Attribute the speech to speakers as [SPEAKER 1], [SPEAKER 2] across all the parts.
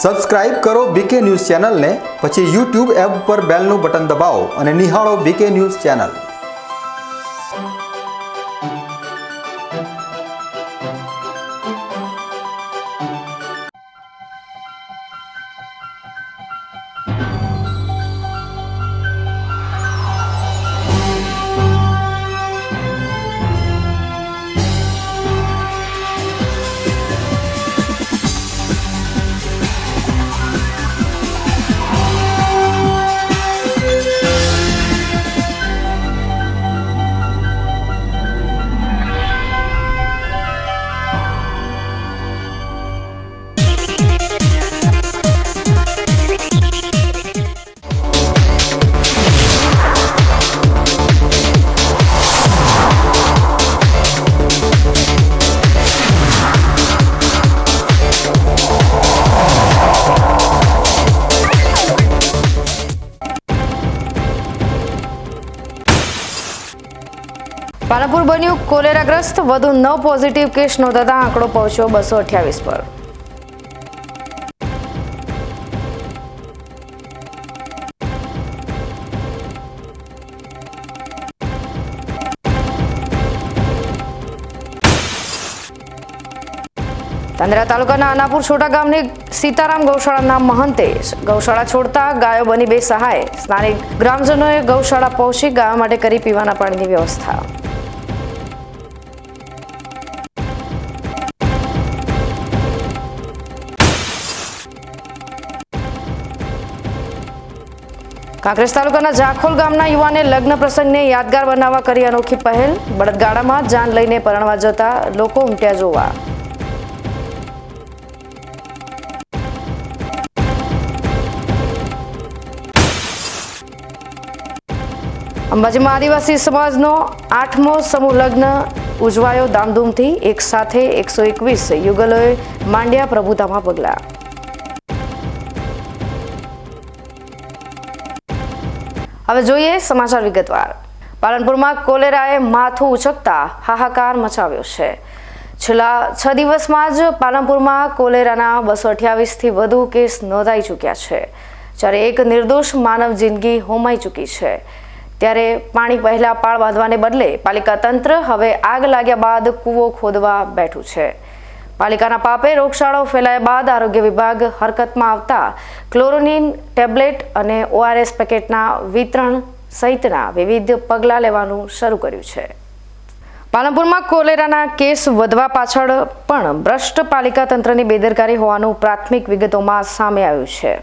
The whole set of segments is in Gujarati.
[SPEAKER 1] સબસ્ક્રાઇબ કરો બીકે ન્યૂઝ ચેનલને, પછી YouTube એપ પર બેલનું બટન દબાવો અને નિહાળો બીકે ન્યૂઝ ચેનલ।
[SPEAKER 2] પાલનપુર બન્યું કોલેરાગ્રસ્ત, વધુ 9 પોઝિટિવ કેસ નોંધાતા આંકડો પહોંચ્યો 228 પર। તાંદરા તાલુકાના આનાપુર છોટા ગામની સીતારામ ગૌશાળાના મહંતે ગૌશાળા છોડતા ગાયો બની બેસહાય। સ્થાનિક ગ્રામજનોએ ગૌશાળા પહોંચી ગાયો માટે કરી પીવાના પાણીની વ્યવસ્થા। કાંકરેજ તાલુકાના જાખોલ ગામના યુવાને લગ્ન પ્રસંગને યાદગાર બનાવવા કરી અનોખી પહેલ। બળદગાડામાં જાન લઈને પરણવા જતા લોકો ઉમટ્યા જોવા। અંબાજીમાં આદિવાસી સમાજનો 8મો સમૂહ લગ્ન ઉજવાયો ધામધૂમથી। એક સાથે 121 યુગલોએ માંડ્યા પ્રભુતામાં પગલા। હવે જોઈએ સમાચાર વિગતવાર। પાલનપુરમાં કોલેરાએ માથું ઉચકતા હાહાકાર મચાવ્યો છે। છેલ્લા 6 દિવસમાં જ પાલનપુરમાં કોલેરાના 228થી વધુ કેસ નોંધાઈ ચૂક્યા છે, જ્યારે એક નિર્દોષ માનવ જિંદગી હોમાઈ ચૂકી છે। ત્યારે પાણી પહેલા પાળ બાંધવાને બદલે પાલિકા તંત્ર હવે આગ લાગ્યા બાદ કૂવો ખોદવા બેઠું છે। પાલિકાના પાપે રોગચાળો ફેલાયા બાદ આરોગ્ય વિભાગ હરકતમાં આવતા ક્લોરોનિન ટેબ્લેટ અને ORS પેકેટના વિતરણ સહિતના વિવિધ પગલાં લેવાનું શરૂ કર્યું છે। પાલનપુરમાં કોલેરાના કેસ વધવા પાછળ પણ ભ્રષ્ટ પાલિકા તંત્રની બેદરકારી હોવાનું પ્રાથમિક વિગતોમાં સામે આવ્યું છે।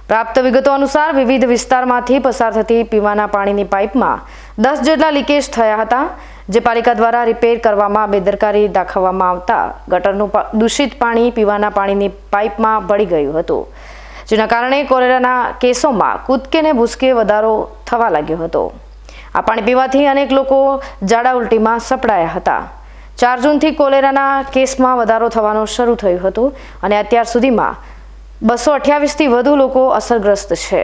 [SPEAKER 2] પ્રાપ્ત વિગતો અનુસાર વિવિધ વિસ્તારમાંથી પસાર થતી પીવાના પાણીની પાઇપમાં 10 જેટલા લીકેજ થયા હતા, જે પાલિકા દ્વારા રિપેર કરવામાં બેદરકારી દાખવવામાં આવતા ગટરનું દૂષિત પાણી પીવાના પાણીની પાઇપમાં ભળી ગયું હતું, જેના કારણે કોલેરાના કેસોમાં કૂદકે ને ભૂસકે વધારો થવા લાગ્યો હતો। આ પાણી પીવાથી અનેક લોકો ઝાડા ઉલટીમાં સપડાયા હતા। 4 જૂનથી કોલેરાના કેસમાં વધારો થવાનો શરૂ થયું હતું અને અત્યાર સુધીમાં 228થી વધુ લોકો અસરગ્રસ્ત છે,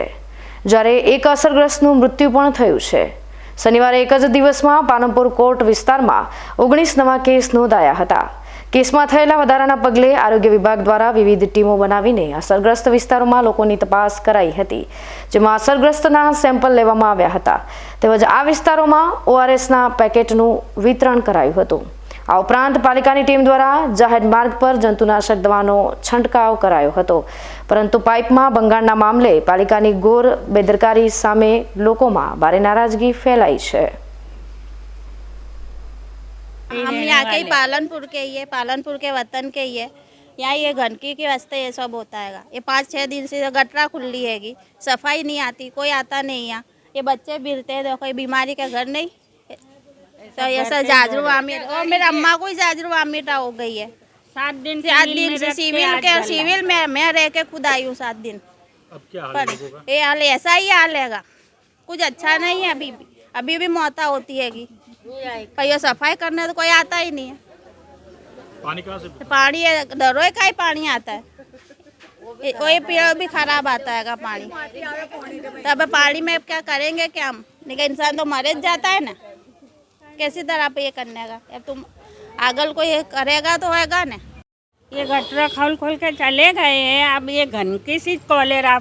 [SPEAKER 2] જ્યારે એક અસરગ્રસ્તનું મૃત્યુ પણ થયું છે। શનિવારે એક જ દિવસમાં પાલનપુર કોર્ટ વિસ્તારમાં 19 નવા કેસ નોંધાયા હતા। કેસમાં થયેલા વધારાના પગલે આરોગ્ય વિભાગ દ્વારા વિવિધ ટીમો બનાવીને અસરગ્રસ્ત વિસ્તારોમાં લોકોની તપાસ કરાઈ હતી, જેમાં અસરગ્રસ્તના સેમ્પલ લેવામાં આવ્યા હતા। તેમજ આ વિસ્તારોમાં ORSના પેકેટનું વિતરણ કરાયું હતું। આ ઉપરાંત પાલિકાની ટીમ દ્વારા જાહેર માર્ગ પર જંતુનાશક દવાનો છંટકાવ કરાયો હતો, પરંતુ પાઇપમાં ભંગાણના મામલે પાલિકાની ઘોર બેદરકારી સામે લોકોમાં ભારે નારાજગી ફેલાઈ છે।
[SPEAKER 3] हम यहाँ के ही पालनपुर के ही है, पालनपुर के वतन के ही है। यहाँ ये गंदगी के वास्ते ये सब होता है। ये 5-6 दिन से गटरा खुली हैगी, सफाई नहीं आती, कोई आता नहीं यहाँ। ये बच्चे बिरते हैं, देखो ये बीमारी का घर नहीं तो ऐसा जाजरू आमिर और मेरे अम्मा को ही जाजरू आमिर हो गई है। 7 दिन से सिविल में मैं रह के खुद आई हूँ 7 दिन।
[SPEAKER 4] अब क्या हाल है?
[SPEAKER 3] ये हाल ऐसा ही हाल है, कुछ अच्छा नहीं है। अभी भी मौता होती हैगी, पर ये सफाई करने तो कोई आता ही नहीं है।
[SPEAKER 4] पानी कहाँ से?
[SPEAKER 3] पानी दरों का ही पानी आता है, वही पीड़ा भी खराब आता है पानी। तब पानी में क्या करेंगे क्या हम? लेकिन इंसान तो मर जाता है ना, कैसी तरह पे ये करने का। अब तुम आगल को ये करेगा तो होगा ना।
[SPEAKER 5] ये गटरा खोल खोल के चले गए हैं। अब ये गंदगी सी कॉलेरा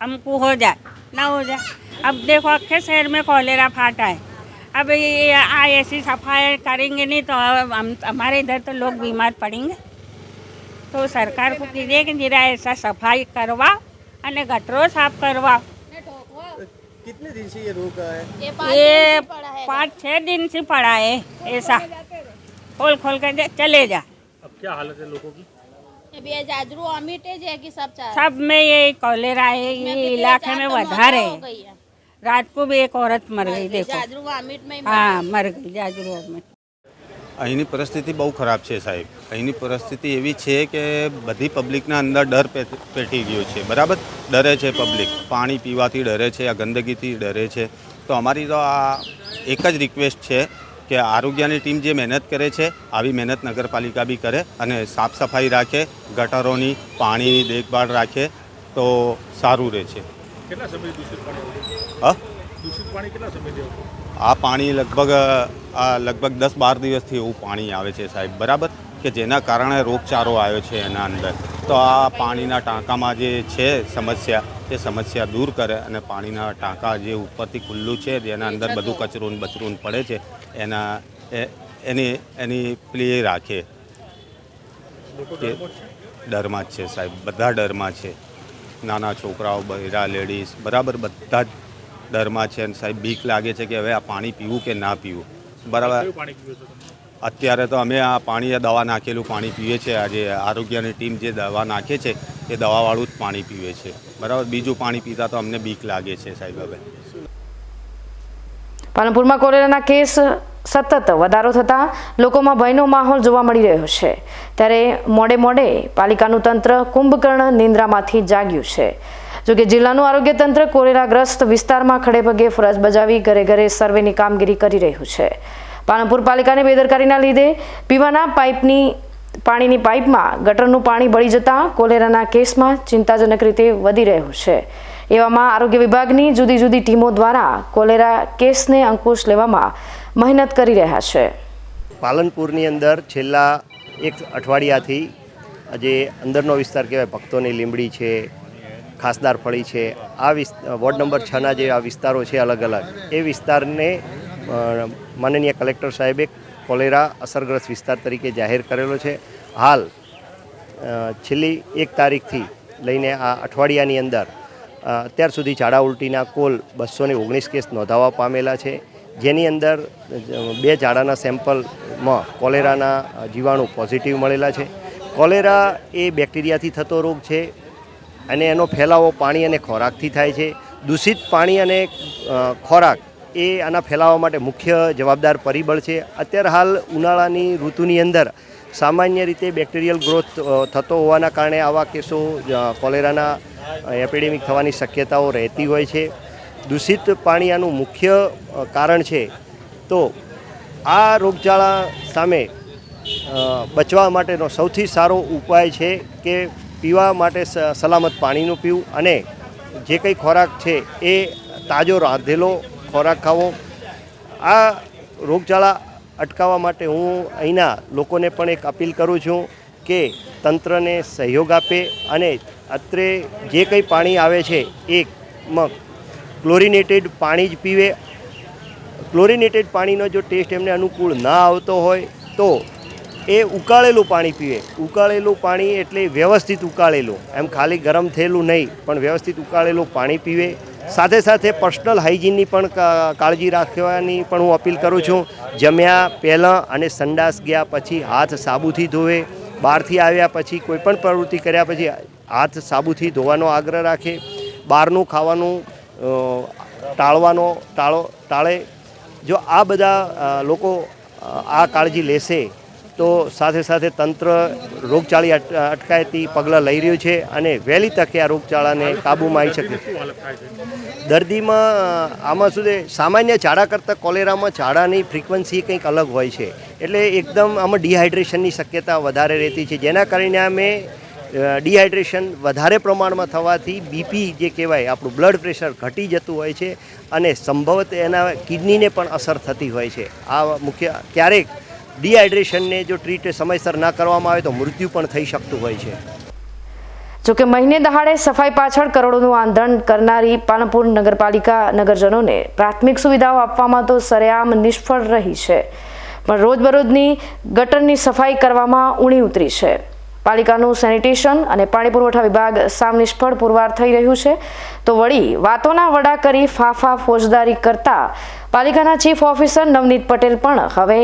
[SPEAKER 5] हमको हो जाए ना हो जाए। अब देखो अक्खे शहर में कॉलेरा फाटा है। अब ये ऐसी सफाई करेंगे नहीं तो हम हमारे इधर तो लोग बीमार पड़ेंगे। तो सरकार को कीजिए कि जरा ऐसा सफाई करवा और गटरों साफ करवा।
[SPEAKER 6] कितने दिन से ये रोग है?
[SPEAKER 5] ये 5-6 दिन से पड़ा है ऐसा खोल खोल के चले जा।
[SPEAKER 4] अब क्या हालत है लोगों की?
[SPEAKER 3] ये जाजरू अमीटेज है कि सब
[SPEAKER 5] सब में ये कॉलेरा है। ये इलाके में વધારે है। रात को भी एक औरत मर गई देखो।
[SPEAKER 3] जाजरू अमीट में
[SPEAKER 5] हाँ मर गई जाजरू में।
[SPEAKER 7] અહીંની પરિસ્થિતિ બહુ ખરાબ છે સાહેબ. અહીંની પરિસ્થિતિ એવી છે કે બધી પબ્લિકના અંદર ડર પેટી ગયો છે. બરાબર, ડરે છે પબ્લિક, પાણી પીવાથી ડરે છે, આ ગંદકીથી ડરે છે. તો અમારી તો આ એક જ રિક્વેસ્ટ છે કે આરોગ્યની ટીમ જે મહેનત કરે છે આવી મહેનત નગરપાલિકા બી કરે અને સાફ સફાઈ રાખે, ગટરોની પાણીની દેખભાળ રાખે તો સારું રહે છે.
[SPEAKER 4] કેટલા સમય દૂષિત પાણી આવે છે?
[SPEAKER 7] હા,
[SPEAKER 4] દૂષિત પાણી કેટલા સમયથી આવતું?
[SPEAKER 7] આ પાણી લગભગ 10-12 દિવસથી એવું પાણી આવે છે સાહેબ. બરાબર, કે જેના કારણે રોગચાળો આવ્યો છે એના અંદર. તો આ પાણીના ટાંકામાં જે છે સમસ્યા એ સમસ્યા દૂર કરે અને પાણીના ટાંકા જે ઉપરથી ખુલ્લું છે જેના અંદર બધું કચરું બચરું પડે છે એની પ્લે રાખે. ડરમાં જ છે સાહેબ, બધા ડરમાં છે. નાના છોકરાઓ, બહેરા, લેડીઝ, બરાબર બધા જ ડરમાં છે. અને સાહેબ બીક લાગે છે કે હવે આ પાણી પીવું કે ના પીવું. બરાબર,
[SPEAKER 4] કયું પાણી પીવો છો તમે?
[SPEAKER 7] અત્યારે તો અમે આ પાણી દવા નાખેલું પાણી પીએ છીએ. આજે આરોગ્યની ટીમ જે દવા નાખે છે એ દવાવાળું જ પાણી પીવે છે. બરાબર, બીજું પાણી પીતા તો અમને બીક લાગે છે સાહેબ. હવે
[SPEAKER 2] પાલનપુરમાં કોલેરાના કેસ સતત વધારો થતાં લોકોમાં ભયનો માહોલ જોવા મળી રહ્યો છે. ત્યારે મોડે મોડે પાલિકાનું તંત્ર કુંભકર્ણ નિંદ્રામાંથી જાગ્યું છે. જોકે જિલ્લાનું આરોગ્ય તંત્ર કોલેરાગ્રસ્ત વિસ્તારમાં ખડેપગે ફરજ બજાવી ઘરે ઘરે સર્વેની કામગીરી કરી રહ્યું છે. પાલનપુર પાલિકાની બેદરકારીના લીધે પીવાના પાણીની પાઇપમાં ગટરનું પાણી બળી જતાં કોલેરાના કેસમાં ચિંતાજનક રીતે વધી રહ્યું છે. એવામાં આરોગ્ય વિભાગની જુદી જુદી ટીમો દ્વારા કોલેરા કેસને અંકુશ લેવામાં મહેનત કરી રહ્યા છે.
[SPEAKER 6] પાલનપુરની અંદર છેલ્લા એક અઠવાડિયાથી જે અંદરનો વિસ્તાર કહેવાય, ભક્તોની લીંબડી છે, ખાસદાર ફળી છે, આ વોર્ડ નંબર 6ના જે આ વિસ્તારો છે અલગ અલગ, એ વિસ્તારને માનનીય કલેક્ટર સાહેબે કોલેરા અસરગ્રસ્ત વિસ્તાર તરીકે જાહેર કરેલો છે. હાલ છેલ્લી 1 તારીખથી લઈને આ અઠવાડિયાની અંદર અત્યાર સુધી ઝાડા ઉલટીના કુલ 219 કેસ નોંધાવા પામેલા છે. જેની અંદર 2 ઝાડાના સેમ્પલમાં કોલેરાના જીવાણુ પોઝિટિવ મળેલા છે. કોલેરા એ બેક્ટેરિયાથી થતો રોગ છે અને એનો ફેલાવો પાણી અને ખોરાકથી થાય છે. દૂષિત પાણી અને ખોરાક એ આના ફેલાવા માટે મુખ્ય જવાબદાર પરિબળ છે. અત્યારે હાલ ઉનાળાની ઋતુની અંદર સામાન્ય રીતે બેક્ટેરિયલ ગ્રોથ થતો હોવાના કારણે આવા કેસો કોલેરાના એપિડેમિક થવાની શક્યતાઓ રહેતી હોય છે. દૂષિત પાણી આનું મુખ્ય કારણ છે. તો આ રોગચાળા સામે બચવા માટેનો સૌથી સારો ઉપાય છે કે પીવા માટે સલામત પાણીનું પીવું અને જે કંઈ ખોરાક છે એ તાજો રાંધેલો ખોરાક ખાવો. આ રોગચાળા અટકાવવા માટે હું અહીંના લોકોને પણ એક અપીલ કરું છું કે તંત્રને સહયોગ આપે અને અત્રે જે કંઈ પાણી આવે છે એમાં ક્લોરિનેટેડ પાણી જ પીવે. ક્લોરિનેટેડ પાણીનો જો ટેસ્ટ એમને અનુકૂળ ના આવતો હોય તો એ ઉકાળેલું પાણી પીવે. ઉકાળેલું પાણી એટલે વ્યવસ્થિત ઉકાળેલું, એમ ખાલી ગરમ થયેલું નહીં, પણ વ્યવસ્થિત ઉકાળેલું પાણી પીવે. સાથે સાથે પર્સનલ હાઇજીનની પણ કાળજી રાખવાની પણ હું અપીલ કરું છું. જમ્યા પહેલાં અને સંડાસ ગયા પછી હાથ સાબુથી ધોવે. બહારથી આવ્યા પછી કોઈપણ પ્રવૃત્તિ કર્યા પછી હાથ સાબુથી ધોવાનો આગ્રહ રાખે. બહારનું ખાવાનું ટાળે. જો આ બધા લોકો આ કાળજી લેશે તો સાથે સાથે તંત્ર રોગચાળી અટકાયતી પગલાં લઈ રહ્યું છે અને વહેલી તકે આ રોગચાળાને કાબૂમાં આવી શકે. દર્દીમાં આમાં શું છે, સામાન્ય ઝાડા કરતાં કોલેરામાં ઝાડાની ફ્રીક્વન્સી કંઈક અલગ હોય છે. એટલે એકદમ આમાં ડિહાઇડ્રેશનની શક્યતા વધારે રહેતી છે, જેના કારણે અમે ડિહાઇડ્રેશન વધારે પ્રમાણમાં થવાથી બીપી જે કહેવાય આપણું બ્લડ પ્રેશર ઘટી જતું હોય છે અને સંભવત એના કિડનીને પણ અસર થતી હોય છે. આ મુખ્ય ક્યારેક ડિહાઇડ્રેશનને જો ટ્રીટ સમયસર ના કરવામાં આવે તો મૃત્યુ પણ થઈ શકતું હોય છે.
[SPEAKER 2] જોકે મહિને દહાડે સફાઈ પાછળ કરોડોનું આંદોલન કરનારી પાલનપુર નગરપાલિકા નગરજનોને પ્રાથમિક સુવિધાઓ આપવામાં તો સરેઆમ નિષ્ફળ રહી છે, પણ રોજબરોજની ગટરની સફાઈ કરવામાં ઊણી ઉતરી છે. પાલિકાનું સેનિટેશન અને પાણી પુરવઠા વિભાગ સામ નિષ્ફળ પુરવાર થઈ રહ્યું છે, તો વળી વાતોના વડા કરી ફાફા ફોજદારી કરતા પાલિકાના ચીફ ઓફિસર નવનીત પટેલ પણ હવે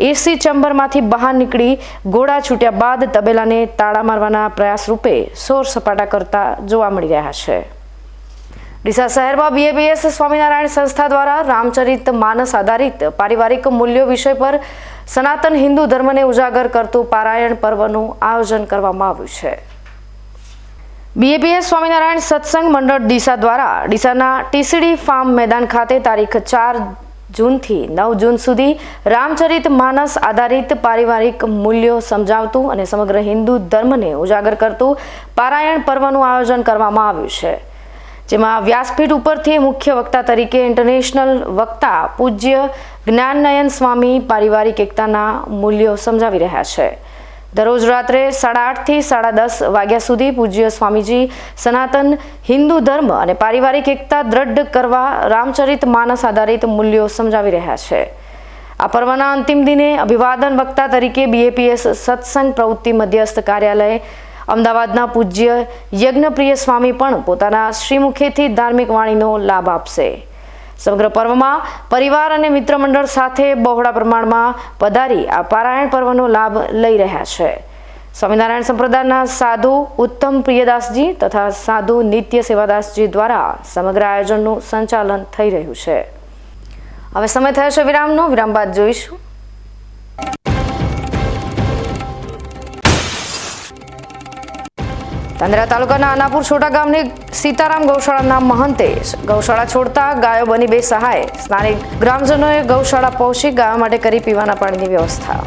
[SPEAKER 2] એસી ચેમ્બરમાંથી બહાર નીકળી ગોળા છૂટ્યા બાદ તબેલાને તાળા મારવાના પ્રયાસ રૂપે સોર સપાટા કરતા જોવા મળી રહ્યા છે. ડીસા શહેરમાં BAPS સ્વામિનારાયણ સંસ્થા દ્વારા રામચરિત માનસ આધારિત પારિવારિક મૂલ્યો વિષય પર સનાતન હિન્દુ ધર્મને ઉજાગર કરતું પારાયણ પર્વનું આયોજન કરવામાં આવ્યું છે. BAPS સ્વામિનારાયણ સત્સંગ મંડળ ડીસા દ્વારા ડીસાના TCD ફાર્મ મેદાન ખાતે તારીખ 4 જૂનથી 9 જૂન સુધી રામચરિત માનસ આધારિત પારિવારિક મૂલ્યો સમજાવતું અને સમગ્ર હિન્દુ ધર્મને ઉજાગર કરતું પારાયણ પર્વનું આયોજન કરવામાં આવ્યું છે, જેમાં વ્યાસપીઠ ઉપરથી મુખ્ય વક્તા તરીકે ઇન્ટરનેશનલ વક્તા પૂજ્ય જ્ઞાનનયન સ્વામી પારિવારિક એકતાના મૂલ્યો સમજાવી રહ્યા છે. દરરોજ રાત્રે 8:30 થી 10:30 વાગ્યા સુધી પૂજ્ય સ્વામીજી સનાતન હિન્દુ ધર્મ અને પારિવારિક એકતા દ્રઢ કરવા રામચરિત માનસ આધારિત મૂલ્યો સમજાવી રહ્યા છે. આ પર્વના અંતિમ દિને અભિવાદન વક્તા તરીકે BAPS સત્સંગ પ્રવૃત્તિ મધ્યસ્થ કાર્યાલય અમદાવાદના પૂજ્ય યજ્ઞપ્રિય સ્વામી પણ પોતાના શ્રીમુખેથી ધાર્મિક વાણીનો લાભ આપશે. સમગ્ર પર્વમાં પરિવાર અને મિત્ર મંડળ સાથે બહોળા પ્રમાણમાં પધારી આ પારાયણ પર્વનો લાભ લઈ રહ્યા છે. સ્વામિનારાયણ સંપ્રદાયના સાધુ ઉત્તમ પ્રિયદાસજી તથા સાધુ નિત્ય સેવાદાસજી દ્વારા સમગ્ર આયોજનનું સંચાલન થઈ રહ્યું છે. હવે સમય થયો છે વિરામનો. વિરામ બાદ જોઈશું. તાંદરા તાલુકાના આનાપુર છોટા ગામની સીતારામ ગૌશાળાના મહંતે ગૌશાળા છોડતા ગાયો બની બેસહાય. સ્થાનિક ગ્રામજનોએ ગૌશાળા પહોંચી ગાયો માટે કરી પીવાના પાણીની વ્યવસ્થા.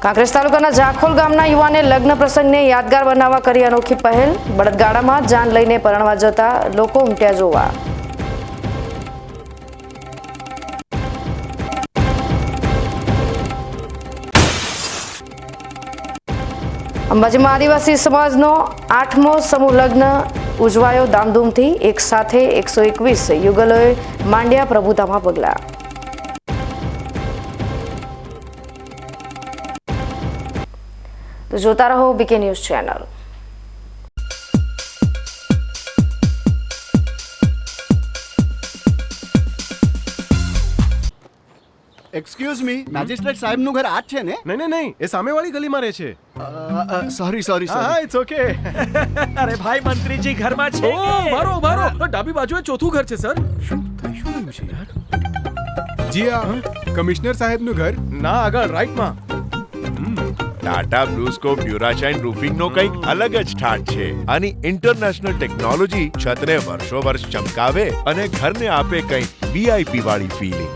[SPEAKER 2] કાંકરેજ તાલુકાના જાખોલ ગામના યુવાને લગ્ન પ્રસંગને યાદગાર બનાવવા કરી અનોખી પહેલ. બળદગાડામાં જાન લઈને પરણવા જતા લોકો ઉમટ્યા જોવા. અંબાજીમાં આદિવાસી સમાજનો 8મો સમૂહ લગ્ન ઉજવાયો ધામધૂમથી. એક સાથે 121 યુગલોએ માંડ્યા પ્રભુતામાં પગલા. તો જોતા રહો BK news channel.
[SPEAKER 8] Excuse me, magistrate સાહેબનું ઘર આ જ છે ને?
[SPEAKER 9] નહીં, એ સામેવાળી ગલીમાં રહે છે.
[SPEAKER 8] સોરી.
[SPEAKER 9] હા, ઇટ્સ ઓકે.
[SPEAKER 10] અરે ભાઈ, મંત્રીજી ઘરમાં છે.
[SPEAKER 9] ઓ મારો ડાબી બાજુએ ચોથું ઘર છે સર. શું થયું છે યાર? જી હા, કમિશનર સાહેબનું ઘર ના આગળ રાઈટમાં.
[SPEAKER 11] ટાટા બ્લુસ્કોપ ડ્યુરાશાઇન રૂફિંગનો કંઈક અલગ જ ઠાટ છે. આની ઇન્ટરનેશનલ ટેકનોલોજી છતને વર્ષો વર્ષ ચમકાવે અને ઘરને આપે કંઈક VIP વાળી ફીલિંગ.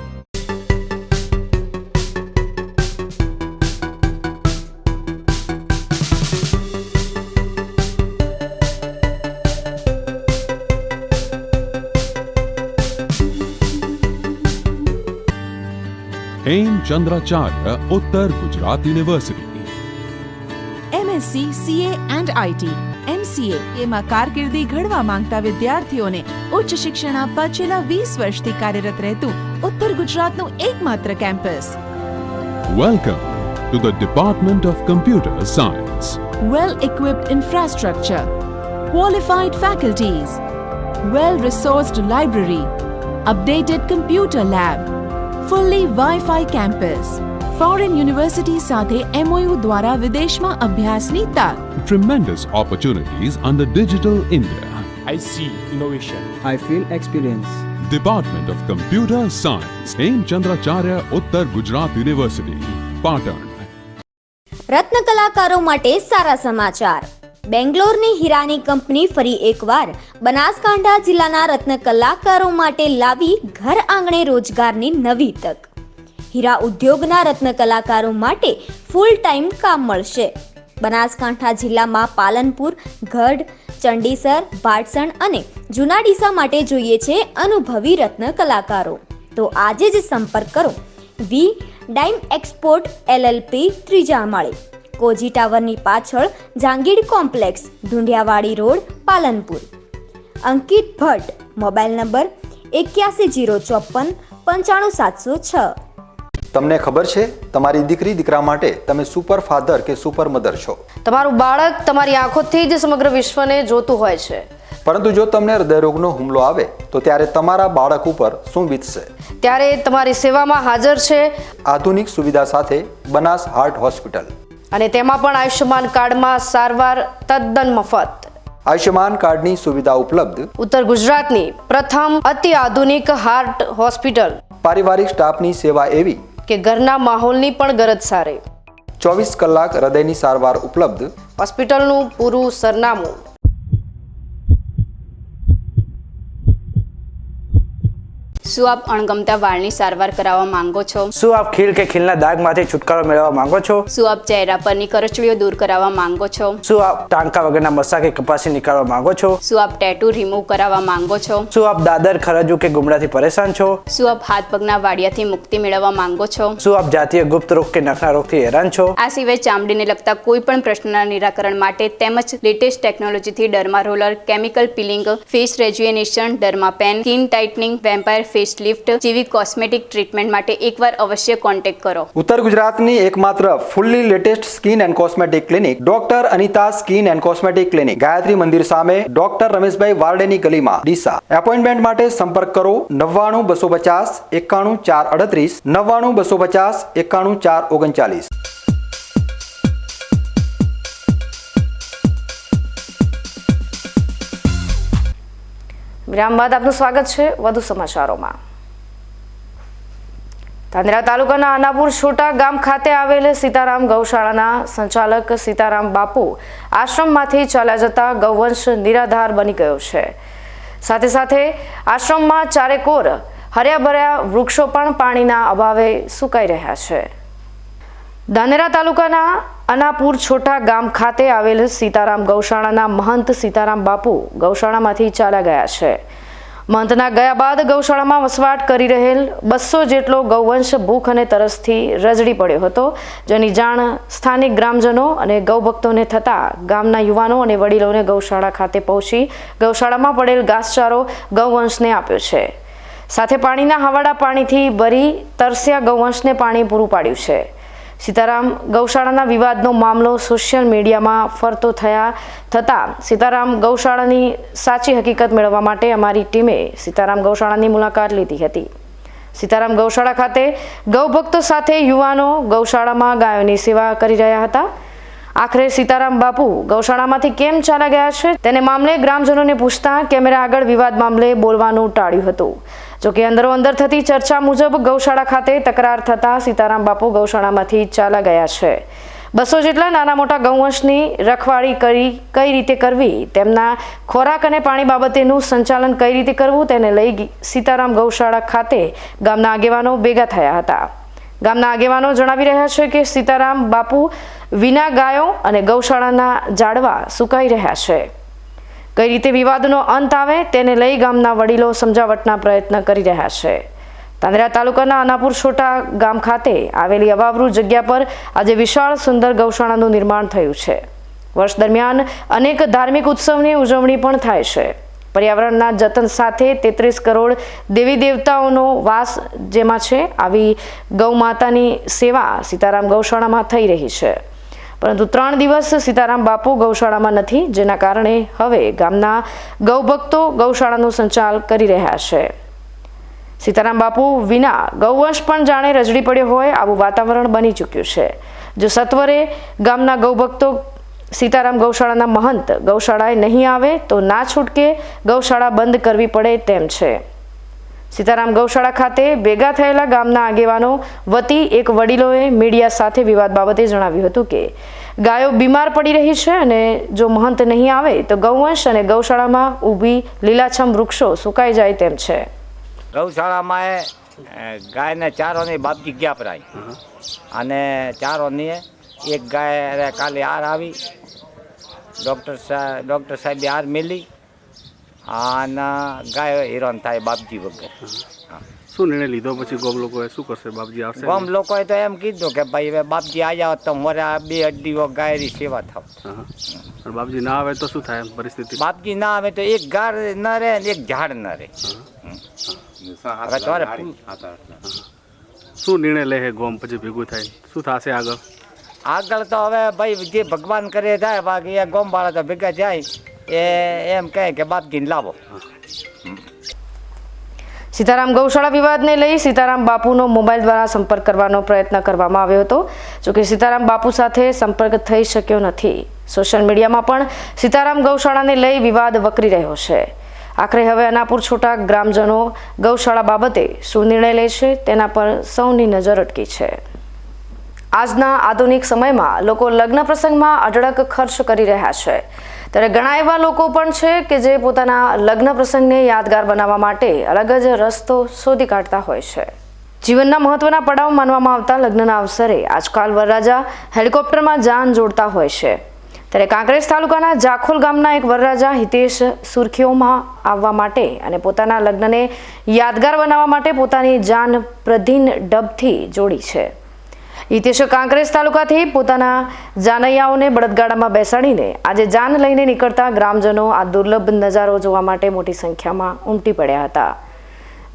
[SPEAKER 12] હેમચંદ્રાચાર્ય ઉત્તર Gujarat university.
[SPEAKER 13] MSc CA and IT MCA એમાં કારકિર્દી ઘડવા માંગતા વિદ્યાર્થીઓને ઉચ્ચ શિક્ષણ આપવા છેલ્લા 20 વર્ષથી કાર્યરત રહેતું ઉત્તર ગુજરાતનું એકમાત્ર campus.
[SPEAKER 12] Welcome to the department of computer science.
[SPEAKER 13] Well equipped infrastructure, qualified faculties, well resourced library, updated computer lab, fully Wi-Fi campus. Foreign university સાથે MOU દ્વારા વિદેશમાં અભ્યાસની તક.
[SPEAKER 12] Tremendous opportunities under Digital India.
[SPEAKER 10] I see innovation.
[SPEAKER 14] I feel experience.
[SPEAKER 12] Department of Computer Science. Hemchandracharya ઉત્તર ગુજરાત યુનિવર્સિટી, પાટણ.
[SPEAKER 15] રત્ન કલાકારો માટે સારા સમાચાર. બેંગ્લોરની હીરાની કંપની ફરી એકવાર બનાસકાંઠા જિલ્લાના રત્ન કલાકારો માટે લાવી ઘર આંગણે રોજગારની નવી તક. હીરા ઉદ્યોગના રત્ન કલાકારો માટે ફૂલ ટાઈમ કામ મળશે. બનાસકાંઠા જિલ્લામાં પાલનપુર, ગઢ, ચંડીસર, ભાટસણ અને જૂના ડીસા માટે જોઈએ છે અનુભવી રત્ન કલાકારો. તો આજે જ સંપર્ક કરો વી ડાઇમ એક્સપોર્ટ LLP, ત્રીજા માળે, કોજી ટાવરની પાછળ, જાંગીડ કોમ્પ્લેક્સ, ઢુંડિયાવાડી રોડ, પાલનપુર. અંકિત ભટ્ટ, મોબાઈલ નંબર 8104 95706.
[SPEAKER 1] તમને ખબર છે તમારી દીકરી દીકરા માટે તમે સુપર ફાધર કે સુપર મધર છો.
[SPEAKER 2] તમારું બાળક તમારી આંખોથી જ સમગ્ર વિશ્વને જોતું હોય છે.
[SPEAKER 1] પરંતુ જો તમને હૃદયરોગનો હુમલો આવે તો ત્યારે તમારા બાળક ઉપર શું વીતશે?
[SPEAKER 2] ત્યારે તમારી સેવામાં હાજર છે
[SPEAKER 1] આધુનિક સુવિધા સાથે બનાસ હાર્ટ હોસ્પિટલ,
[SPEAKER 2] અને તેમાં પણ આયુષ્યમાન કાર્ડમાં સારવાર તદ્દન મફત.
[SPEAKER 1] આયુષ્યમાન કાર્ડની સુવિધા ઉપલબ્ધ.
[SPEAKER 2] ઉત્તર ગુજરાતની પ્રથમ અતિ આધુનિક હાર્ટ હોસ્પિટલ.
[SPEAKER 1] પારિવારિક સ્ટાફની સેવા એવી
[SPEAKER 2] કે ઘરના માહોલની પણ ગરજ સારી.
[SPEAKER 1] 24 કલાક હૃદયની સારવાર ઉપલબ્ધ.
[SPEAKER 2] હોસ્પિટલનું પૂરું સરનામું.
[SPEAKER 14] શું આપ અણગમતા વાળની સારવાર કરાવવા માંગો છો?
[SPEAKER 16] શું આપ ખીલ કે ખીલના દાગમાંથી છુટકારો મેળવવા માંગો છો?
[SPEAKER 14] શું આપ ચહેરા પરની કરચલીઓ દૂર કરાવવા માંગો છો?
[SPEAKER 16] શું આપ ટાંકા વગરના મસા કે કપાસી નીકાળવા માંગો છો?
[SPEAKER 14] શું આપ ટેટુ રિમૂવ કરાવવા માંગો છો?
[SPEAKER 16] શું આપ દાદર, ખરજુ કે ગુમડાથી પરેશાન છો?
[SPEAKER 14] શું આપ હાથ પગના વાડિયાથી મુક્તિ મેળવવા માંગો છો?
[SPEAKER 16] શું આપ જાતીય ગુપ્ત રોગ કે નખના રોગથી હેરાન છો?
[SPEAKER 14] આ સિવાય ચામડીને લગતા કોઈ પણ પ્રશ્નના નિરાકરણ માટે તેમજ લેટેસ્ટ ટેકનોલોજીથી derma roller, chemical peeling, face rejuvenation, derma pen, skin tightening, vampire face lift જેવી કોસ્મેટિક ટ્રીટમેન્ટ માટે એકવાર અવશ્ય કોન્ટેક્ટ કરો.
[SPEAKER 1] ઉત્તર ગુજરાતની એકમાત્ર fully latest skin and cosmetic clinic doctor Anita skin and cosmetic clinic, Gayatri Mandir સામે, ડોક્ટર રમેશભાઈ વારડેની ગલીમાં, ડીસા. એપોઇન્ટમેન્ટ માટે સંપર્ક કરો 99 250 91 438, 99 250 91 439.
[SPEAKER 2] વિરામ બાદ આપનું સ્વાગત છે વધુ સમાચારોમાં. ધાનેરા તાલુકાના આનાપુર છોટા ગામ ખાતે આવેલ સીતારામ ગૌશાળાના સંચાલક સીતારામ બાપુ આશ્રમમાંથી ચાલ્યા જતા ગૌવંશ નિરાધાર બની ગયો છે. સાથે સાથે આશ્રમમાં ચારેકોર હર્યાભર્યા વૃક્ષો પણ પાણીના અભાવે સુકાઈ રહ્યા છે. ધાનેરા તાલુકાના અનાપુર છોટા ગામ ખાતે આવેલ સીતારામ ગૌશાળાના મહંત સીતારામ બાપુ ગૌશાળામાંથી ચાલ્યા ગયા છે. મહંતના ગયા બાદ ગૌશાળામાં વસવાટ કરી રહેલ 200 જેટલો ગૌવંશ ભૂખ અને તરસથી રજડી પડ્યો હતો, જેની જાણ સ્થાનિક ગ્રામજનો અને ગૌભક્તોને થતા ગામના યુવાનો અને વડીલોને ગૌશાળા ખાતે પહોંચી ગૌશાળામાં પડેલ ઘાસચારો ગૌવંશને આપ્યો છે. સાથે પાણીના હવાડા પાણીથી ભરી તરસ્યા ગૌવંશને પાણી પૂરું પાડ્યું છે. સીતારામ ગૌશાળાના વિવાદનો મામલો સોશિયલ મીડિયામાં ફરતો થતાં સીતારામ ગૌશાળાની સાચી હકીકત મેળવવા માટે અમારી ટીમે સીતારામ ગૌશાળાની મુલાકાત લીધી હતી. સીતારામ ગૌશાળા ખાતે ગૌભક્તો સાથે યુવાનો ગૌશાળામાં ગાયોની સેવા કરી રહ્યા હતા. આખરે સીતારામ બાપુ ગૌશાળામાંથી કેમ ચાલ્યા ગયા છે તેને મામલે ગ્રામજનોને પૂછતા કેમેરા આગળ વિવાદ મામલે બોલવાનું ટાળ્યું હતું. જોકે અંદરોઅંદર થતી ચર્ચા મુજબ ગૌશાળા ખાતે તકરાર થતા સીતારામ બાપુ ગૌશાળામાંથી ચાલ્યા ગયા છે. 200 જેટલા નાના મોટા ગૌવંશની રખવાળી કઈ રીતે કરવી, તેમના ખોરાક અને પાણી બાબતેનું સંચાલન કઈ રીતે કરવું તેને લઈ સીતારામ ગૌશાળા ખાતે ગામના આગેવાનો ભેગા થયા હતા. ગામના આગેવાનો જણાવી રહ્યા છે કે સીતારામ બાપુ વિના ગાયો અને ગૌશાળાના ઝાડવા સુકાઈ રહ્યા છે. કઈ રીતે વિવાદનો અંત આવે તેને લઈ ગામના વડીલો સમજાવટના પ્રયત્ન કરી રહ્યા છે. ધાનેરા તાલુકાના અનાપુર છોટા ગામ ખાતે આવેલી અવાવરૂ જગ્યા પર આજે વિશાળ સુંદર ગૌશાળાનું નિર્માણ થયું છે. વર્ષ દરમિયાન અનેક ધાર્મિક ઉત્સવની ઉજવણી પણ થાય છે. પર્યાવરણના જતન સાથે 33 કરોડ દેવી દેવતાઓનો વાસ જેમાં છે, આવી ગૌ માતાની સેવા સીતારામ ગૌશાળામાં થઈ રહી છે. પરંતુ 3 દિવસ સીતારામ બાપુ ગૌશાળામાં નથી, જેના કારણે હવે ગામના ગૌભક્તો ગૌશાળાનું સંચાલ કરી રહ્યા છે. સીતારામ બાપુ વિના ગૌવંશ પણ જાણે રજડી પડ્યો હોય આવું વાતાવરણ બની ચૂક્યું છે. જો સત્વરે ગામના ગૌભક્તો સીતારામ ગૌશાળાના મહંત ગૌશાળાએ નહીં આવે તો ના છૂટકે ગૌશાળા બંધ કરવી પડે તેમ છે. સીતારામ ગૌશાળા ખાતે ભેગા થયેલા ગામના આગેવાનો વતી એક વડીલોએ મીડિયા સાથે વિવાદ બાબતે જણાવ્યું હતું કે ગાયો બીમાર પડી રહી છે અને જો મહંત નહીં આવે તો ગૌવંશ અને ગૌશાળામાં ઊભી લીલાછમ વૃક્ષો સુકાઈ જાય તેમ છે.
[SPEAKER 17] ગૌશાળામાં ગાયને ચારોની બાપજી ગયા પરાય અને ચારોની એક ગાય કાલે હાર આવી, ડૉક્ટર સાહેબે હાર મેલી અને ગાય હેરાન થાય બાપજી વગર.
[SPEAKER 4] શું નિર્ણય લીધો પછી ગામ લોકોએ? શું કરશે? બાપજી આવશે?
[SPEAKER 17] ગામ લોકોએ તો એમ કીધું કે ભાઈ હવે બાપજી આવ્યા તો મારે 2 અઢીઓ ગાયની સેવા થાવ.
[SPEAKER 4] બાપજી ના આવે તો શું થાય એમ પરિસ્થિતિ?
[SPEAKER 17] બાપજી ના આવે તો એક ગાર ન રહે ને એક ઝાડ ન રહે.
[SPEAKER 4] શું નિર્ણય લે ગામ પછી ભેગું થાય? શું થશે આગળ?
[SPEAKER 17] આગળ તો હવે ભાઈ જે ભગવાન કરે થાય, બાકી એ ગામ વાળા તો ભેગા જાય એ એમ કહે કે બાપજીને લાવો.
[SPEAKER 2] સીતારામ ગૌશાળા વિવાદને લઈ સીતારામ બાપુનો મોબાઈલ દ્વારા સંપર્ક કરવાનો પ્રયત્ન કરવામાં આવ્યો હતો, જોકે સીતારામ બાપુ સાથે સંપર્ક થઈ શક્યો નથી. સોશિયલ મીડિયામાં પણ સીતારામ ગૌશાળાને લઈ વિવાદ વકરી રહ્યો છે. આખરે હવે અનાપુર છોટા ગ્રામજનો ગૌશાળા બાબતે શું નિર્ણય લે છે તેના પર સૌની નજર અટકી છે. આજના આધુનિક સમયમાં લોકો લગ્ન પ્રસંગમાં અઢળક ખર્ચ કરી રહ્યા છે, ત્યારે ઘણા એવા લોકો પણ છે કે જે પોતાના લગ્ન પ્રસંગને યાદગાર બનાવવા માટે અલગ જ રસ્તો શોધી કાઢતા હોય છે. જીવનના મહત્વના પડાવ માનવામાં આવતા લગ્નના અવસરે આજકાલ વરરાજા હેલિકોપ્ટરમાં જાન જોડતા હોય છે. ત્યારે કાંકરેજ તાલુકાના જાખોલ ગામના એક વરરાજા હિતેશ સુર્ખીઓમાં આવવા માટે અને પોતાના લગ્નને યાદગાર બનાવવા માટે પોતાની જાન પ્રધીન ડબથી જોડી છે. હિતેશે કાંકરેજ તાલુકાથી પોતાના જાનૈયાઓને બળદગાડામાં બેસાડીને આજે જાન લઈને નીકળતા ગ્રામજનો આ દુર્લભ નજારો જોવા માટે મોટી સંખ્યામાં ઉમટી પડ્યા હતા.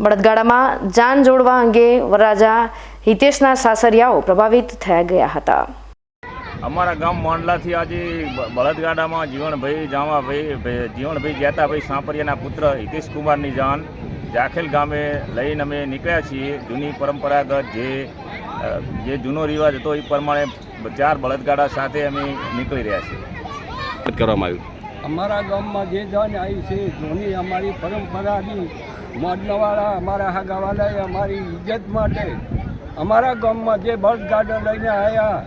[SPEAKER 2] બળદગાડામાં જાન જોડવા અંગે વરરાજા હિતેશના સાસરિયાઓ પ્રભાવિત થઈ ગયા હતા.
[SPEAKER 18] અમારા ગામ માંડલાથી આજે બળદગાડામાં જીવણભાઈ જેતાભાઈ સાંપરિયાના પુત્ર હિતેશ કુમારની જાન જાખેલ ગામે લઈને અમે નીકળ્યા છીએ. જૂની પરંપરાગત જે જૂનો રિવાજ હતો એ પ્રમાણે 4 બળદગાડા સાથે અમે નીકળી રહ્યા છીએ.
[SPEAKER 19] કરવામાં આવ્યું અમારા ગામમાં જે જાન આવી છે જૂની અમારી પરંપરાની મોડનવાળા અમારા હાગાવાળાએ અમારી ઇજ્જત માટે અમારા ગામમાં જે બળદગાડા લઈને આવ્યા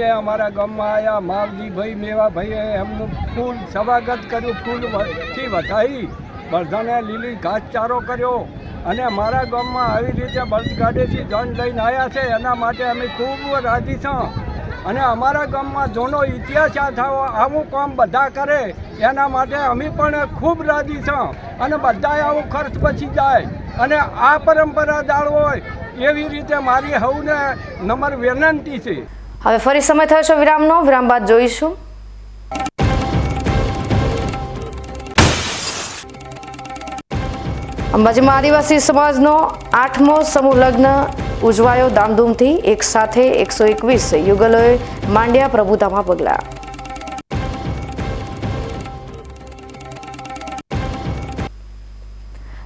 [SPEAKER 19] એ અમારા ગામમાં આવ્યા માવજીભાઈ મેવાભાઈએ એમનું ફૂલ સ્વાગત કર્યું, ફૂલથી વધાવી બળદાને લીલી ઘાસચારો કર્યો અને અમારા ગામમાં આવી રીતે બળદગાડેથી જન લઈને આવ્યા છે એના માટે અમે ખૂબ રાજી છીએ. અને અમારા ગામમાં જૂનો ઇતિહાસ આવું કામ બધા કરે એના માટે અમે પણ ખૂબ રાજી છીએ અને બધાએ આવું ખર્ચ બચી જાય અને આ પરંપરા જાળવો હોય એવી રીતે મારી સૌને નમ્ર વિનંતી છે.
[SPEAKER 2] હવે ફરી સમય થયો છે વિરામનો. વિરામ બાદ જોઈશું અંબાજીમાં આદિવાસી સમાજનો 8મો સમૂહ લગ્ન ઉજવાયો ધામધૂમથી. એક સાથે 121 યુગલોએ માંડ્યા પ્રભુતામાં પગલા.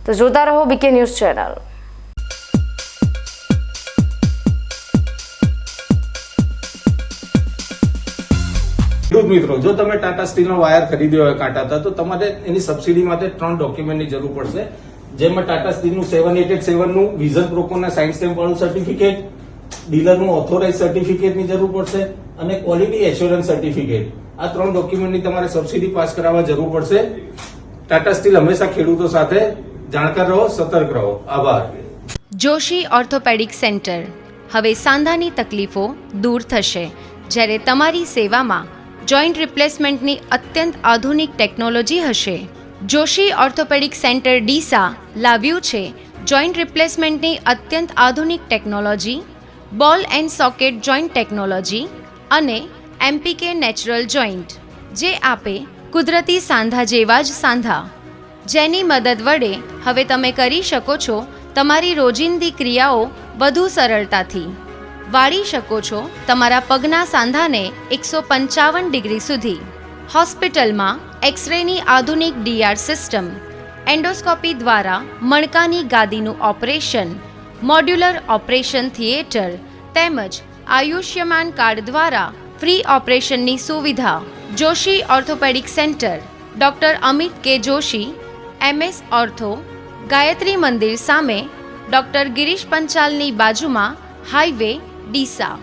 [SPEAKER 2] તો જોતા રહો બીકે ન્યૂઝ ચેનલ.
[SPEAKER 20] ખેડૂત મિત્રો, જો તમે ટાટા સ્ટીલનો વાયર ખરીદ્યો હોય કાંટાતા તો તમારે એની સબસિડી માટે 3 ડોક્યુમેન્ટની જરૂર પડશે, જેમાં ટાટા સ્ટીલનું 7887 નું વિઝન પ્રોકોના સાઇન સ્ટેમ્પ વાળું સર્ટિફિકેટ, ડીલરનું ઓથોરાઇઝ સર્ટિફિકેટની જરૂર પડશે અને ક્વોલિટી એશ્યોરન્સ સર્ટિફિકેટ. આ 3 ડોક્યુમેન્ટની તમારે સબસિડી પાસ કરાવવા જરૂર પડશે. ટાટા સ્ટીલ હંમેશા ખેડૂતો સાથે જાણકાર રહો, સતર્ક રહો. આભાર.
[SPEAKER 21] Joshi orthopaedic centre. હવે સાંધાની તકલીફો દૂર થશે, જ્યારે તમારી સેવામાં જોઈન્ટ રિપ્લેસમેન્ટની અત્યંત આધુનિક ટેકનોલોજી હશે. જોશી ઓર્થોપેડિક સેન્ટર ડીસા લાવ્યું છે જોઈન્ટ રિપ્લેસમેન્ટની અત્યંત આધુનિક ટેકનોલોજી, બોલ એન્ડ સોકેટ જોઈન્ટ ટેકનોલોજી અને એમપીકે નેચરલ જોઈન્ટ, જે આપે કુદરતી સાંધા જેવા જ સાંધા, જેની મદદ વડે હવે તમે કરી શકો છો તમારી રોજિંદી ક્રિયાઓ વધુ સરળતાથી. વાળી શકો છો તમારા પગના સાંધાને 155 ડિગ્રી સુધી. હોસ્પિટલમાં એક્સરેની આધુનિક ડીઆર સિસ્ટમ, એન્ડોસ્કોપી દ્વારા મણકાની ગાદીનું ઓપરેશન, મોડ્યુલર ઓપરેશન થિયેટર તેમજ આયુષ્યમાન કાર્ડ દ્વારા ફ્રી ઓપરેશનની સુવિધા. Joshi orthopaedic centre, doctor Amit કે જોશી, MS ઓર્થો, ગાયત્રી મંદિર સામે, ડૉક્ટર ગિરીશ પંચાલની બાજુમાં, હાઈવે ડીસા.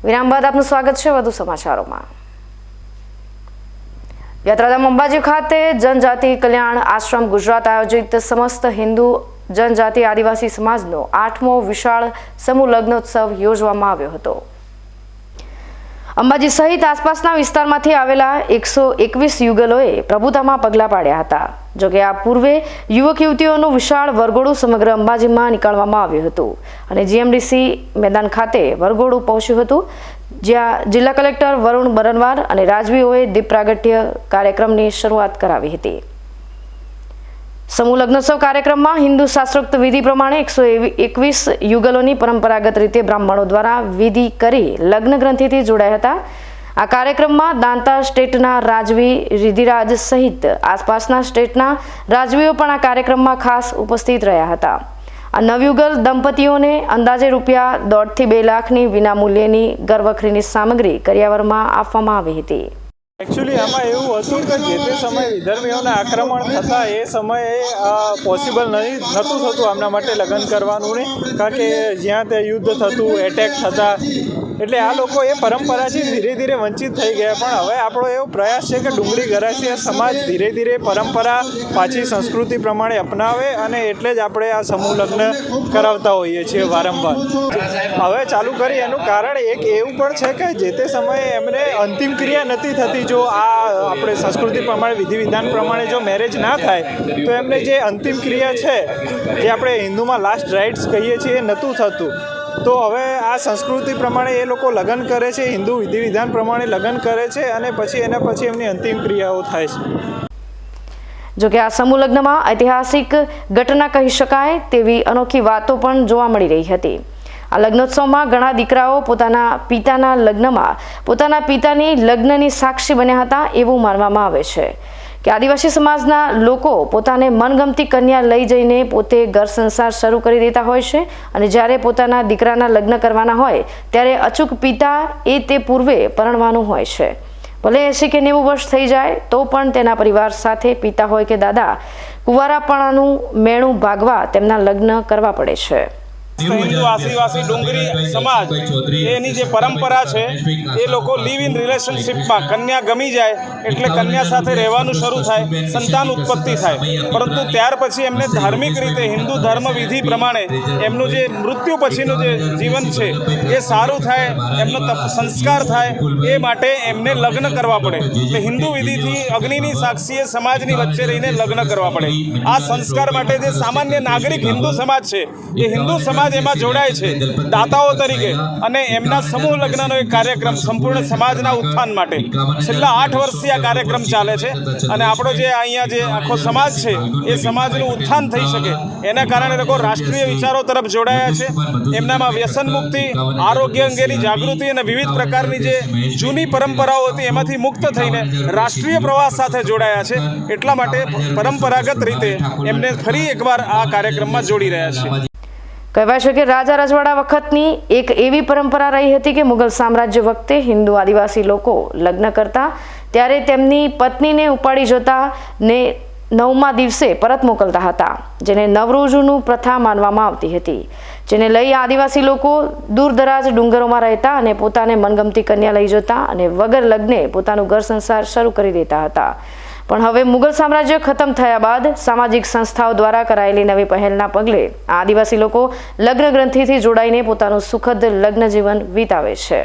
[SPEAKER 2] વિરામ બાદ આપનું સ્વાગત છે વધુ સમાચારોમાં. યાત્રાધામ અંબાજી ખાતે જનજાતિ કલ્યાણ આશ્રમ ગુજરાત આયોજિત સમસ્ત હિન્દુ જનજાતિ આદિવાસી સમાજનો 8મો વિશાળ સમૂહ લગ્નોત્સવ યોજવામાં આવ્યો હતો. અંબાજી સહિત આસપાસના વિસ્તારમાંથી આવેલા 121 યુગલોએ પ્રભુતામાં પગલાં પાડ્યા હતા. જોકે આ પૂર્વે યુવક યુવતીઓનું વિશાળ વરઘોડું સમગ્ર અંબાજીમાં નીકાળવામાં આવ્યું હતું અને જીએમડીસી મેદાન ખાતે વરઘોડું પહોંચ્યું હતું, જ્યાં જિલ્લા કલેક્ટર વરુણ બરનવાર અને રાજવીઓએ દીપ પ્રાગટ્ય કાર્યક્રમની શરૂઆત કરાવી હતી. સમૂહ લગ્નોત્સવ કાર્યક્રમમાં હિન્દુ શાસ્ત્રોક્ત વિધિ પ્રમાણે 121 યુગલોની પરંપરાગત રીતે બ્રાહ્મણો દ્વારા વિધિ કરી લગ્ન ગ્રંથિથી જોડાયા હતા. આ કાર્યક્રમમાં દાંતા સ્ટેટના રાજવી રિધિરાજ સહિત આસપાસના સ્ટેટના રાજવીઓ પણ આ કાર્યક્રમમાં ખાસ ઉપસ્થિત રહ્યા હતા. આ નવયુગલ દંપતીઓને અંદાજે રૂપિયા 1.5 થી 2 લાખની વિનામૂલ્યની ઘરવખરીની સામગ્રી કરિયાવરમાં આપવામાં આવી હતી.
[SPEAKER 3] એકચ્યુઅલી આમાં એવું હતું કે જે તે સમયે વિધર્મીઓના આક્રમણ થતાં એ સમયે પોસિબલ નહોતું થતું આમના માટે લગ્ન કરવાનું ને, કારણ કે જ્યાં તે યુદ્ધ થતું, એટેક થતા, એટલે આ લોકો એ પરંપરાથી ધીરે ધીરે વંચિત થઈ ગયા. પણ હવે આપણો એવો પ્રયાસ છે કે ડુંગળી ગરાસિયા સમાજ ધીરે ધીરે પરંપરા પાછી સંસ્કૃતિ પ્રમાણે અપનાવે અને એટલે જ આપણે આ સમૂહ લગ્ન કરાવતા હોઈએ છીએ વારંવાર. હવે ચાલુ કરી એનું કારણ એક એવું પણ છે કે જે તે સમયે એમને અંતિમ ક્રિયા નથી થતી. જો આ આપણે સંસ્કૃતિ પ્રમાણે વિધિ વિધાન પ્રમાણે જો મેરેજ ના થાય તો એમને જે અંતિમ ક્રિયા છે, જે આપણે હિન્દુમાં લાસ્ટ રાઇટ્સ કહીએ છીએ, એ નહોતું થતું. તો હવે આ સંસ્કૃતિ પ્રમાણે એ લોકો લગ્ન કરે છે, હિન્દુ વિધિ વિધાન પ્રમાણે લગ્ન કરે છે અને પછી એમની અંતિમ ક્રિયાઓ થાય છે.
[SPEAKER 2] જોકે આ સમૂહ લગ્નમાં ઐતિહાસિક ઘટના કહી શકાય તેવી અનોખી વાતો પણ જોવા મળી રહી હતી. આ લગ્નોત્સવમાં ઘણા દીકરાઓ પોતાના પિતાના લગ્નમાં પોતાના પિતાની લગ્નની સાક્ષી બન્યા હતા એવું માનવામાં આવે છે કે આદિવાસી સમાજના લોકો પોતાને મનગમતી કન્યા લઈ જઈને પોતે ઘર સંસાર શરૂ કરી દેતા હોય છે અને જ્યારે પોતાના દીકરાના લગ્ન કરવાના હોય ત્યારે અચૂક પિતા એ તે પૂર્વે પરણવાનું હોય છે. ભલે 80 કે 90 વર્ષ થઈ જાય તો પણ તેના પરિવાર સાથે પિતા હોય કે દાદા કુંવારાપણાનું મેણું ભાગવા તેમના લગ્ન કરવા પડે છે.
[SPEAKER 3] હિન્દુ આદિવાસી ડુંગરી સમાજ એની જે પરંપરા છે એ લોકો લિવ ઇન રિલેશનશિપમાં કન્યા ગમી જાય એટલે કન્યા સાથે રહેવાનું શરૂ થાય, સંતાન ઉત્પત્તિ થાય. પરંતુ ત્યાર પછી એમને ધાર્મિક રીતે હિન્દુ ધર્મ વિધિ પ્રમાણે એમનું જે મૃત્યુ પછીનું જે જીવન છે એ સારું થાય, એમનો સંસ્કાર થાય, એ માટે એમને લગ્ન કરવા પડે. એટલે હિન્દુ વિધિથી અગ્નિની સાક્ષીએ સમાજની વચ્ચે રહીને લગ્ન કરવા પડે. આ સંસ્કાર માટે જે સામાન્ય નાગરિક હિન્દુ સમાજ છે એ હિન્દુ સમાજ એમાં જોડાય છે દાતાઓ તરીકે અને એમના સમૂહ લગ્નનો એક કાર્યક્રમ સંપૂર્ણ સમાજના ઉત્થાન માટે છેલ્લા 8 વર્ષથી આ કાર્યક્રમ ચાલે છે અને આપણો જે અહીંયા જે આખો સમાજ છે એ સમાજનું ઉત્થાન થઈ શકે એના કારણે લોકો રાષ્ટ્રીય વિચારો તરફ જોડાયા છે. એમનામાં વ્યસન મુક્તિ, આરોગ્ય અંગેની જાગૃતિ અને વિવિધ પ્રકારની જે જૂની પરંપરાઓ હતી એમાંથી મુક્ત થઈને રાષ્ટ્રીય પ્રવાસ સાથે જોડાયા છે. એટલા માટે પરંપરાગત રીતે એમને ફરી એકવાર આ કાર્યક્રમમાં જોડી રહ્યા છે.
[SPEAKER 2] કહેવાય છે કે રાજા રજવાડા વખતની એક એવી પરંપરા રહી હતી કે મુગલ સામ્રાજ્ય વખતે હિન્દુ આદિવાસી લોકો લગ્ન કરતા ત્યારે તેમની પત્નીને ઉપાડી જતા ને 9મા દિવસે પરત મોકલતા હતા, જેને નવરોજનું પ્રથા માનવામાં આવતી હતી. જેને લઈ આદિવાસી લોકો દૂરદરાજ ડુંગરોમાં રહેતા અને પોતાને મનગમતી કન્યા લઈ જતા અને વગર લગ્ને પોતાનું ઘર સંસાર શરૂ કરી દેતા હતા. પણ હવે મુગલ સામ્રાજ્ય ખતમ થયા બાદ સામાજિક સંસ્થાઓ દ્વારા કરાયેલી નવી પહેલના પગલે આદિવાસી લોકો લગ્ન ગ્રંથિથી જોડાઈને પોતાનું સુખદ લગ્ન જીવન વિતાવે છે.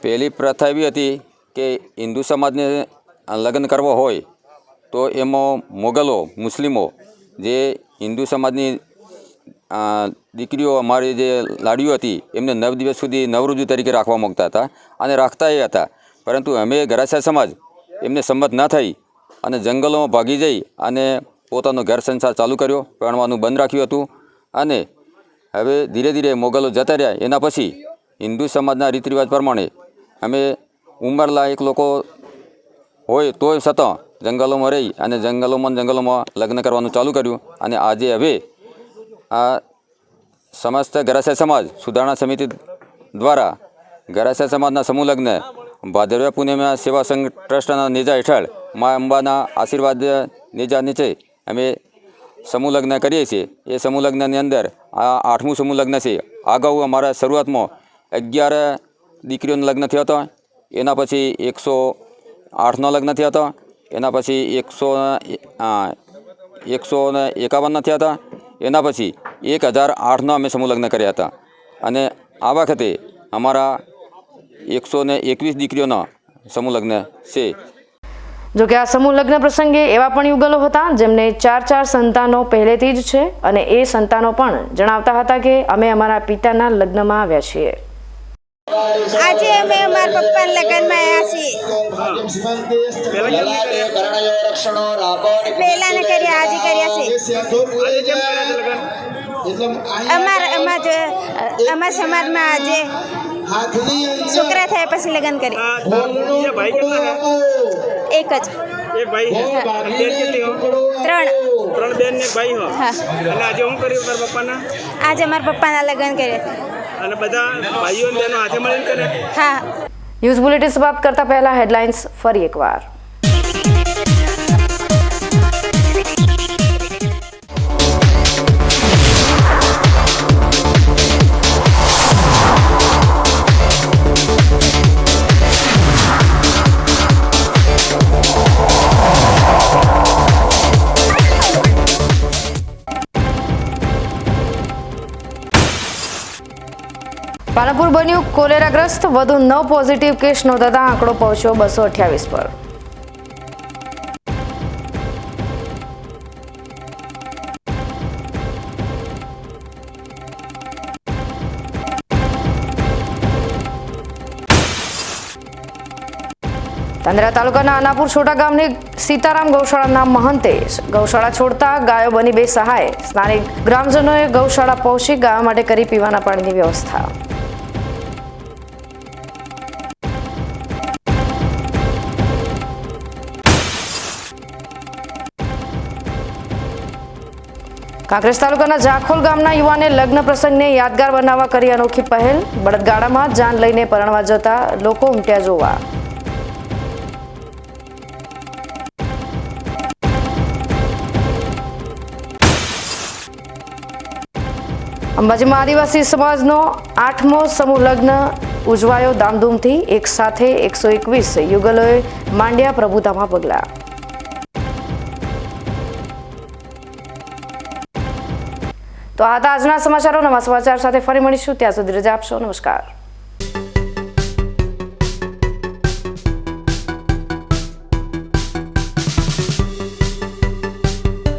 [SPEAKER 22] પહેલી પ્રથા એવી હતી કે હિન્દુ સમાજને લગ્ન કરવો હોય તો એમાં મોગલો મુસ્લિમો જે હિન્દુ સમાજની દીકરીઓ અમારી જે લાડીઓ હતી એમને 9 દિવસ સુધી નવરોજુ તરીકે રાખવા માગતા હતા અને રાખતા એ હતા. પરંતુ અમે ગરાસિયા સમાજ એમને સંમત ના થઈ અને જંગલોમાં ભાગી જઈ અને પોતાનો ઘર સંસાર ચાલુ કર્યો, પરણવાનું બંધ રાખ્યું હતું. અને હવે ધીરે ધીરે મોગલો જતા રહ્યા એના પછી હિન્દુ સમાજના રીત રિવાજ પ્રમાણે અમે ઉંમરલાયક લોકો હોય તોય છતાં જંગલોમાં રહી અને જંગલોમાં લગ્ન કરવાનું ચાલુ કર્યું. અને આજે હવે આ સમસ્ત ગરાસિયા સમાજ સુધારણા સમિતિ દ્વારા ગરાસિયા સમાજના સમૂહ લગ્ન ભાદરવા પૂનમના સેવા સંઘ ટ્રસ્ટના નેજા હેઠળ મા અંબાના આશીર્વાદ નેજા નીચે અમે સમૂહ લગ્ન કરીએ છીએ. એ સમૂહ લગ્નની અંદર આ 8મું સમૂહ લગ્ન છે. અગાઉ અમારા શરૂઆતમાં 11 દીકરીઓના લગ્ન થયા હતા, એના પછી 108નો લગ્ન થયા હતા, એના પછી 151ના થયા હતા, એના પછી 1008નો અમે સમૂહ લગ્ન કર્યા હતા અને આ વખતે અમારા 121 દીકરીઓના સમૂહ લગ્ન છે.
[SPEAKER 2] જોકે આ સમૂહ લગ્ન પ્રસંગે એવા પણ યુગલો હતા જેમને 4 સંતાનો પહેલેથી જ છે અને એ સંતાનો પણ જણાવતા હતા કે અમે અમારા પિતાના લગ્નમાં આવ્યા છીએ.
[SPEAKER 5] આજે અમે અમારા પપ્પાના લગ્નમાં આવ્યા છીએ. પહેલા ને કર્યા, આજે કર્યા છે. અમારા સમાજમાં આજે છોકરા થયા પછી લગ્ન કરે. એક જ.
[SPEAKER 3] એક ભાઈ છે. બેન કેટલી હો?
[SPEAKER 5] 3
[SPEAKER 3] બેન ને એક ભાઈ હો. અને આજે શું કર્યું તારા પપ્પાના?
[SPEAKER 5] આજે અમારા પપ્પાના લગ્ન કર્યા.
[SPEAKER 3] અને બધા ભાઈઓ ને બહેનો હાથે મળીને કરે?
[SPEAKER 2] હા. ન્યૂઝ બુલેટિન સમાપ્ત કરતા પહેલા હેડલાઇન્સ ફરી એકવાર. પાલનપુર બન્યું કોલેરાગ્રસ્ત, વધુ 9 પોઝિટિવ કેસ નોંધાતા આંકડો પહોંચ્યો 228 પર. તાંદરા તાલુકાના અનાપુર છોટા ગામની સીતારામ ગૌશાળાના મહંતે ગૌશાળા છોડતા ગાયો બની બે સહાય. સ્થાનિક ગ્રામજનોએ ગૌશાળા પહોંચી ગાયો માટે કરી પીવાના પાણીની વ્યવસ્થા. કાંકરેજ તાલુકાના જાખોલ ગામના યુવાને લગ્ન પ્રસંગને યાદગાર બનાવવા કરી અનોખી પહેલ. બળદગાડામાં જાન લઈને પરણવા જતા લોકો ઉમટ્યા જોવા. અંબાજીમાં આદિવાસી સમાજનો 8મો સમૂહ લગ્ન ઉજવાયો ધામધૂમથી. એક સાથે 121 યુગલોએ માંડ્યા પ્રભુતામાં પગલાં. તો આ હતા આજના સમાચારો. નવા સમાચાર સાથે ફરી મળીશું. ત્યાં સુધી રજા આપશો. નમસ્કાર.